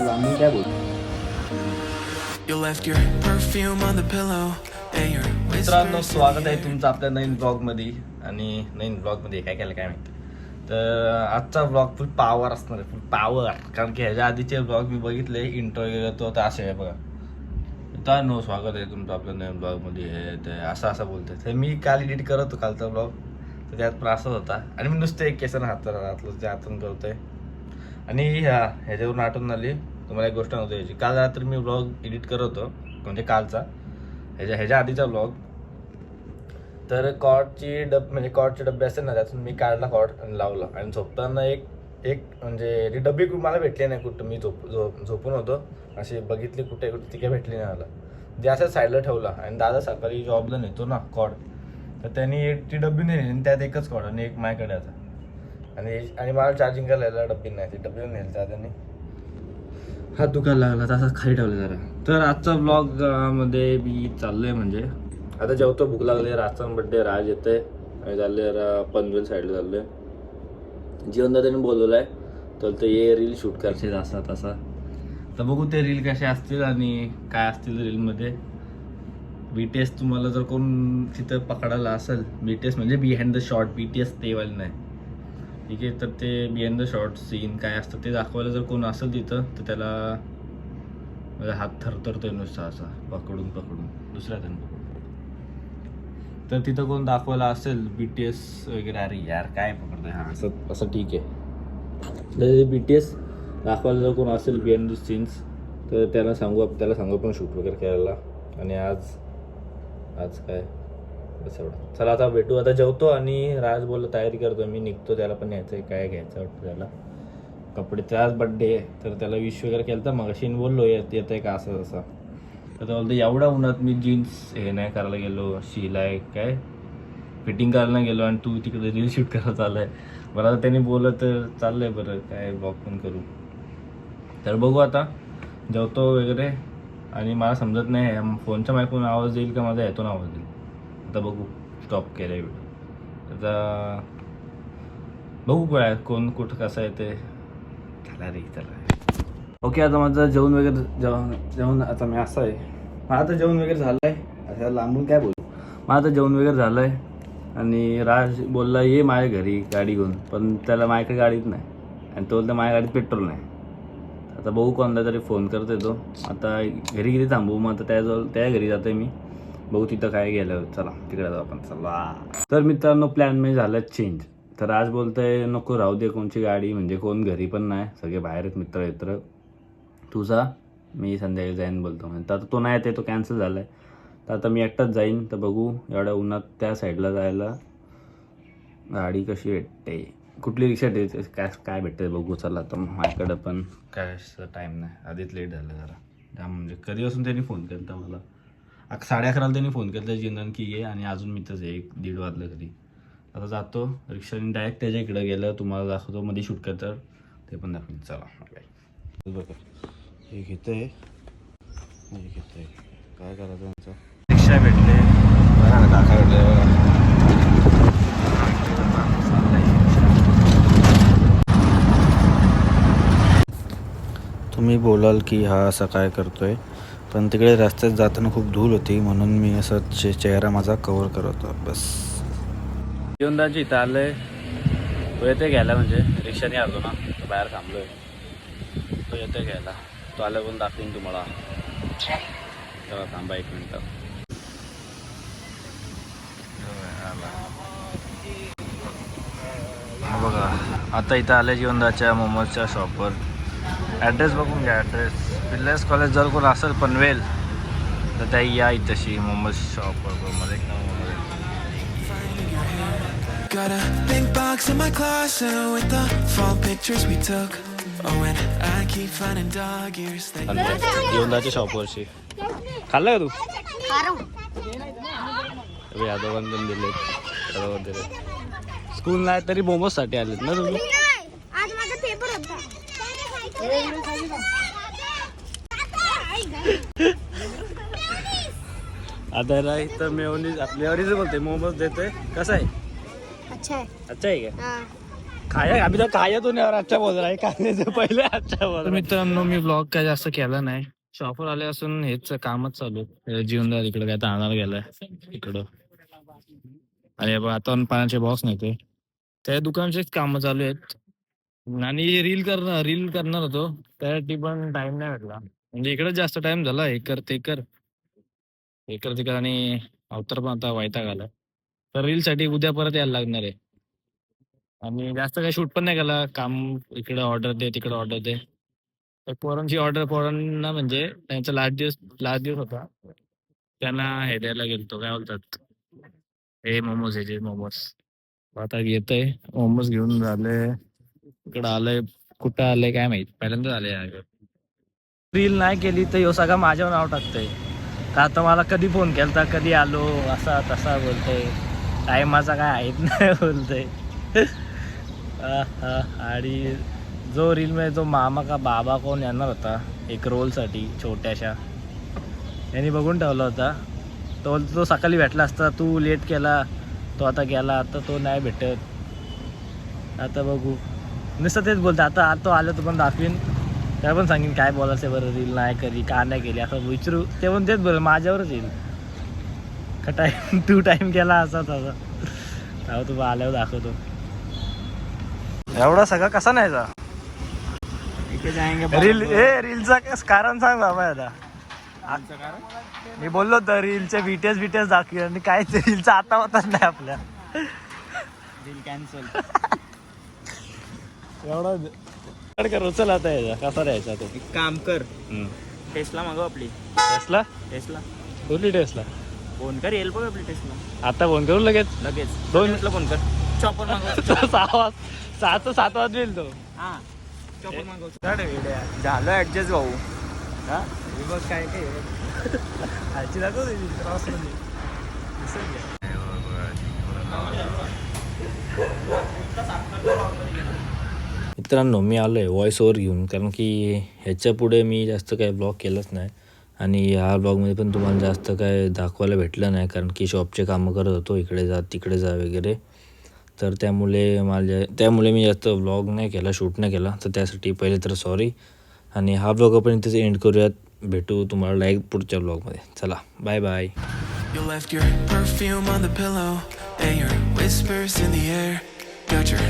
लांबून काय बोल. मित्रांनो, स्वागत आहे तुमचं आपल्या नवीन ब्लॉगमध्ये. आणि नवीन ब्लॉगमध्ये काय केलं काय माहिती. तर आजचा ब्लॉग फुल पॉवर असणार आहे, फुल पॉवर. कारण की ह्याच्या आधीचे ब्लॉग मी बघितले, इंट्रो गेलं तो असे आहे बघा. मित्रांनो, स्वागत आहे तुमचं आपल्या नवीन ब्लॉगमध्ये. हे ते असं बोलतोय. तर मी काल एडिट करत होतो कालचा ब्लॉग, तर त्यात पण असंच होता. आणि मी नुसतं एक केसन हातलं ते हातून करतोय. आणि ह्याच्यावरून आठवण आली तुम्हाला एक गोष्ट नव्हती याची. काल रात्री मी ब्लॉग एडिट करत होतो, म्हणजे कालचा ह्याच्या आधीचा ब्लॉग. तर कॉर्डचे डबे असते ना, त्यातून मी काढला कॉर्ड आणि लावला. आणि झोपताना एक म्हणजे ती डब्बी मला भेटली नाही कुठं. मी झोपून होतो, अशी बघितली कुठे ती काय भेटली नाही मला. ते असं साईडला ठेवला. आणि दादा सकाळी जॉबला नेतो ना कॉर्ड, तर त्यांनी ती डब्बी नाही नेली. त्यात एकच कॉर्ड आणि एक माझ्याकडे आता. आणि मला चार्जिंग करायला डब्बी नाही, ती डब्बी नेली त्या त्यांनी. हात दुखायला लागला, तसाच खाली ठेवलं जरा. तर आजचा ब्लॉग मध्ये मी चाललोय, म्हणजे आता जेवतो, भूक लागली. राजचा बड्डे, राज येतोय आणि चाललोय जरा पनवेल साईडला चाललोय. जीवनदादाने बोलवलं आहे, तर ते ये रील शूट करायचे असा तसा. तर बघू ते रील कसे असतील आणि काय असतील रीलमध्ये. BTS तुम्हाला जर कोण तिथं पकडायला असेल, BTS म्हणजे बिहाइंड द शॉट, BTS ते वाले नाही, ठीक आहे. तर ते बिहाइंड द शॉट सीन काय असतं ते दाखवायला जर कोण असेल तिथं, तर त्याला माझा हात थरथरतोय नुसता असा पकडून दुसऱ्या जण पकडून. तर तिथं कोण दाखवायला असेल BTS वगैरे, अरे यार काय पकडतंय, हां असं ठीक आहे. तर BTS दाखवायला जर कोण असेल बिहाइंड द सीन्स, तर त्याला सांगू पण शूट वगैरे करायला. आणि आज काय बस एवढं. चला आता भेटू. आता जेवतो आणि राज बोलला तयारी करतो, मी निघतो. त्याला पण न्यायचं आहे, काय घ्यायचं वाटतं त्याला कपडे. त्याच बड्डे आहे, तर त्याला विश वगैरे केलं. तर मग अशी बोललो येत आहे का असं तसं. तर बोलतो एवढ्या उन्हात मी जीन्स हे नाही करायला गेलो, शिलाई काय फिटिंग करायला गेलो, आणि तू तिकडे रील शूट करायला चाललंय. मला तर त्यांनी बोललं तर चाललंय बरं, काय ब्लॉग पण करू. तर बघू आता, जेवतो वगैरे. आणि मला समजत नाही फोनच्या माईकून आवाज येईल का माझा येतो ना आवाज येईल. आता बघू, स्टॉप केलं आहे व्हिडिओ. आता बघू काय कोण कुठं कसं आहे ते. चला. ओके, आता माझं जेवण आता मी असं आहे. मग आता जेवण वगैरे झालं आहे. आता लांबून काय बोलू. मग आता जेवण वगैरे झालं आहे. आणि राज बोलला ये माझ्या घरी गाडी घेऊन, पण त्याला माझ्याकडे गाडीच नाही. आणि तो बोलता माझ्या गाडीत पेट्रोल नाही. आता बघू कोणता तरी फोन करत येतो. आता घरी थांबू. मग आता त्या घरी जातोय मी. बघू तिथं काय गेलं. चला तिकडे जाऊ आपण. चला. तर मित्रांनो, प्लॅन मी झालं चेंज. तर आज बोलतोय नको राहू दे, कोणची गाडी म्हणजे कोण घरी पण नाही, सगळे बाहेर आहेत मित्र. तुझा मी संध्याकाळी जाईन बोलतो. तर आता तो नाही येते, तो कॅन्सल झाला आहे. तर आता मी एकटाच जाईन. तर बघू एवढ्या उन्हात त्या साईडला जायला गाडी कशी भेटते, कुठली रिक्षा देते, काय भेटते बघू. चला आता माझ्याकडं पण काय टाईम नाही, आधीच लेट झालं जरा. त्या म्हणजे कधीपासून त्यांनी फोन केला होता मला. 11:30 त्यांनी फोन केला होता जिंदन की ये, आणि अजून मी तसं 1-1:30 वाजलं घरी. आता जातो रिक्षाने डायरेक्ट त्याच्या इकडं गेलं. तुम्हाला दाखवतो मध्ये शूट करतं ते पण दाखवेन. चला काय बघा, हे घेतं आहे काय करायचं त्यांचं. रिक्षा भेटले बघा ना, काका भेटले. तुम्ही बोलाल की हा असं काय करतोय, पण तिकडे रस्त्यात जाताना खूप धूळ होती, म्हणून मी असं चेहरा माझा कव्हर करत होतो बस. जीवनदाची इथं आलंय, तो येते घ्यायला, म्हणजे रिक्षाने आलो ना, तो बाहेर थांबलोय. तो येते घ्यायला, तो आल्यावर पण दाखवीन तुम्हाला. तेव्हा थांबा 1 मिनिट. बघा आता इथं आलं जीवनदाच्या मोमोजच्या शॉपवर. ॲड्रेस बघून घ्या. ॲड्रेस पिल्लास कॉलेज जर कोण असेल पनवेल, तर त्या या इथंशी मोमोज शॉपवर. मला एक नाव Got a big box in my closet with the fall pictures we took. Oh, and I keep finding dog ears that जीवनदाच्या शॉपवरशी. खाल्लं का तू? या दोघांना दिले. स्कूल नाही तरी मोमोजसाठी आलेत ना तुम्ही? आज माझा पेपर होता. आता ना इथं मेवनीज बोलते मोमोज देते. कसं आहे? अच्छा है. अच्छा आहे का? खाया आम्ही तर खायातून यावर आजच्या बोल आहे खाण्याचे पहिले आजच्या बोल. मित्रांनो मी ब्लॉग काय जास्त केला नाही. शॉपवर आले असून हेच कामच चालू आहे. जीवनदार इकडे काय आणायला गेलाय इकडं. आणि आता पाण्याचे बॉक्स नाही ते त्या दुकानचेच कामं चालू आहेत. आणि रील करणार होतो त्यासाठी पण टाइम नाही भेटला. म्हणजे इकडे जास्त टाइम झाला हे कर ते कर आणि अवतार पण आता वैताग आला. तर रील साठी उद्या परत यायला लागणार आहे. आणि जास्त काही शूट पण नाही केला. काम इकडे ऑर्डर दे तिकडे ऑर्डर दे. तर पोरांना म्हणजे त्यांचा लास्ट दिवस होता. त्यांना हे द्यायला गेलतो काय बोलतात हे मोमोज आता येतंय. मोमोज घेऊन झाले इकडं आलंय. कुठं आलंय काय माहित पहिल्यांदाच आलंय. रील नाही केली तर ह्यो सगळं माझ्यावर नाव टाकतंय. का आता मला कधी फोन केलता कधी आलो असा तसा बोलतोय. टायमाचा काय आहेत नाही बोलतोय. आणि जो रीलमध्ये जो मामा का बाबा कोण येणार होता एक रोलसाठी छोट्याशा यांनी बघून ठेवला होता. तो सकाळी भेटला असता. तू लेट केला तो आता गेला. आता तो नाही भेटत. आता बघू नुसतं तेच बोलतं. आता तो आलं तो पण दाखवीन त्याला पण सांगेन काय बोलायचं बरं रील नाही करी का नाही केली असं विचारू. ते पण तेच बोल माझ्यावरच येईल का टाईम तू टाईम केला असा तसा. तेव्हा तू आल्यावर दाखवतो. एवढा सगळं कसा नाही जा रीलचा कारण सांग बाबा. आता मी बोललो तर रीलचे बीटीएस दाखवी आणि काय ते रीलचा आता होताच नाही आपल्या. रील कॅन्सल एवढा कर उचल आता यायचा कसा द्यायचा तो. एक काम कर टेस्ला मागव आपली. टेस्ला कुठली टेस्ला फोन कर येईल बघ आपली टेस्ला. आता फोन करू लगेच दोन फोन कर. चॉपर मागव. 7 वाजता येईल तो. हा चॉपर मागव. झालं ऍडजस्ट भाऊ. हा बघ काय काय आजची दाखव क्रॉस मध्ये मित्रांनो मी आलो आहे व्हॉइस ओव्हर घेऊन. कारण की ह्याच्या पुढे मी जास्त काय ब्लॉग केलंच नाही. आणि ह्या ब्लॉगमध्ये पण तुम्हाला जास्त काय दाखवायला भेटलं नाही. कारण की शॉपचे कामं करत होतो इकडे जा तिकडे जा वगैरे. तर त्यामुळे मी जास्त ब्लॉग नाही केला शूट नाही केला. तर त्यासाठी पहिले तर सॉरी. आणि हा ब्लॉग आपण इथेच एंड करूयात. भेटू तुम्हाला पुढच्या ब्लॉगमध्ये. चला bye bye. You left your perfume on the pillow and your whispers in the air. Got your